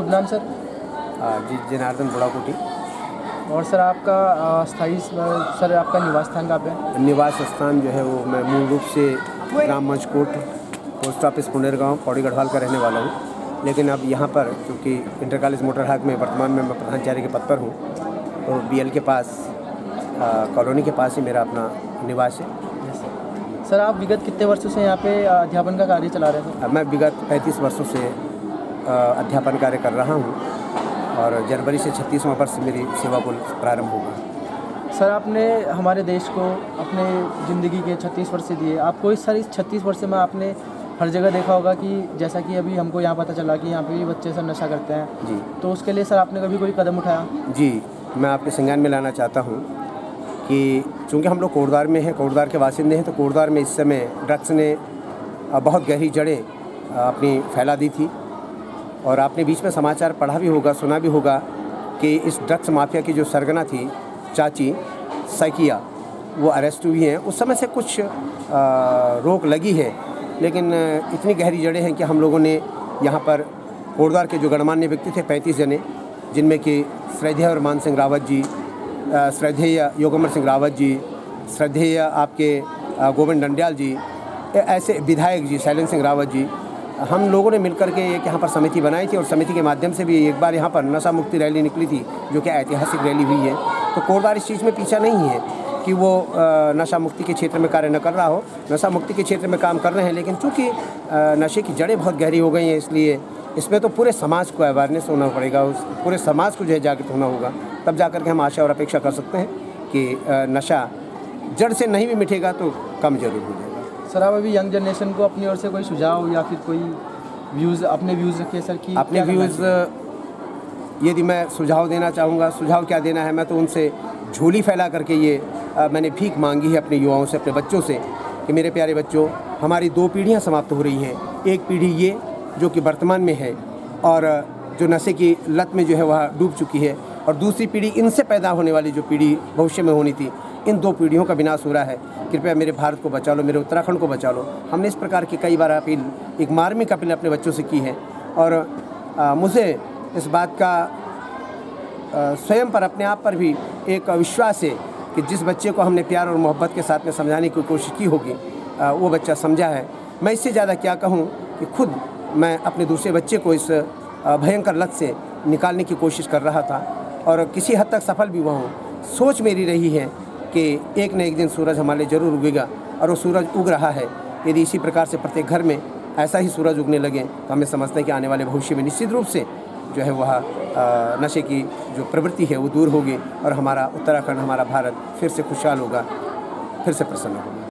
शुभ नाम सर? जी, जनार्दन बुढ़ाकोटी। और सर आपका सर आपका निवास स्थान कहाँ पे है? निवास स्थान जो है वो मैं मूल रूप से ग्राम मंचकोट, पोस्ट ऑफिस पुनेर गाँव, पौड़ी गढ़वाल का रहने वाला हूँ। लेकिन अब यहाँ पर चूँकि इंटर कॉलेज मोटर हाट में वर्तमान में मैं प्रधानाचार्य के पद पर हूँ, तो BL के पास कॉलोनी के पास ही मेरा अपना निवास है। सर आप विगत कितने वर्षों से यहाँ पे अध्यापन का कार्य चला रहे हैं? मैं विगत 35 वर्षों से अध्यापन कार्य कर रहा हूँ और जनवरी से 36वां वर्ष मेरी सेवा को प्रारंभ होगा। सर आपने हमारे देश को अपने ज़िंदगी के 36 वर्ष दिए। आपको इस 36 वर्ष में आपने हर जगह देखा होगा कि जैसा कि अभी हमको यहाँ पता चला कि यहाँ पे भी बच्चे सब नशा करते हैं जी, तो उसके लिए सर आपने कभी कोई कदम उठाया? जी, मैं आपके संज्ञान में लाना चाहता हूँ कि चूँकि हम लोग कोटद्वार में हैं, कोटद्वार के बासिंदे हैं, तो कोटद्वार में इस समय ड्रग्स ने बहुत गहरी जड़ें अपनी फैला दी थी। और आपने बीच में समाचार पढ़ा भी होगा, सुना भी होगा कि इस ड्रग्स माफिया की जो सरगना थी चाची सैकिया, वो अरेस्ट हुई हैं। उस समय से कुछ रोक लगी है, लेकिन इतनी गहरी जड़ें हैं कि हम लोगों ने यहाँ पर कोटद्वार के जो गणमान्य व्यक्ति थे 35 जने, जिनमें कि श्रद्धेय और मान सिंह रावत जी, श्रद्धेय योगेंद्र सिंह रावत जी, श्रद्धेय आपके गोविंद डंडियाल जी, ऐसे विधायक जी शैलेंद्र सिंह रावत जी, हम लोगों ने मिलकर के एक यहाँ पर समिति बनाई थी और समिति के माध्यम से भी एक बार यहाँ पर नशा मुक्ति रैली निकली थी, जो कि ऐतिहासिक रैली हुई है। तो कोटद्वार इस चीज़ में पीछा नहीं है कि वो नशा मुक्ति के क्षेत्र में कार्य न कर रहा हो। नशा मुक्ति के क्षेत्र में काम कर रहे हैं, लेकिन चूँकि नशे की जड़ें बहुत गहरी हो गई हैं, इसलिए इसमें तो पूरे समाज को अवेयरनेस होना पड़ेगा, उस पूरे समाज को जो है जागृत होना होगा, तब जा कर के हम आशा और अपेक्षा कर सकते हैं कि नशा जड़ से नहीं भी मिटेगा तो कम जरूर हो जाएगा। सर आप अभी यंग जनरेशन को अपनी ओर से कोई सुझाव या फिर कोई व्यूज़, अपने व्यूज़ रखिए सर कि अपने व्यूज़ यदि मैं सुझाव देना चाहूँगा, सुझाव क्या देना है, मैं तो उनसे झोली फैला करके ये मैंने भीख मांगी है अपने युवाओं से, अपने बच्चों से, कि मेरे प्यारे बच्चों, हमारी 2 पीढ़ियाँ समाप्त हो रही हैं। एक पीढ़ी ये जो कि वर्तमान में है और जो नशे की लत में जो है वह डूब चुकी है, और दूसरी पीढ़ी इनसे पैदा होने वाली जो पीढ़ी भविष्य में होनी थी, इन 2 पीढ़ियों का विनाश हो रहा है। कृपया मेरे भारत को बचा लो, मेरे उत्तराखंड को बचा लो। हमने इस प्रकार की कई बार अपील, एक मार्मिक अपील अपने बच्चों से की है, और मुझे इस बात का स्वयं पर, अपने आप पर भी एक विश्वास है कि जिस बच्चे को हमने प्यार और मोहब्बत के साथ में समझाने की कोशिश की होगी, वो बच्चा समझा है। मैं इससे ज़्यादा क्या कहूँ कि खुद मैं अपने दूसरे बच्चे को इस भयंकर लत से निकालने की कोशिश कर रहा था और किसी हद तक सफल भी हुआ हूँ। सोच मेरी रही है कि एक न एक दिन सूरज हमारे लिए ज़रूर उगेगा, और वो सूरज उग रहा है। यदि इसी प्रकार से प्रत्येक घर में ऐसा ही सूरज उगने लगे तो हमें समझते हैं कि आने वाले भविष्य में निश्चित रूप से जो है वह नशे की जो प्रवृत्ति है वो दूर होगी और हमारा उत्तराखंड, हमारा भारत फिर से खुशहाल होगा, फिर से प्रसन्न होगा।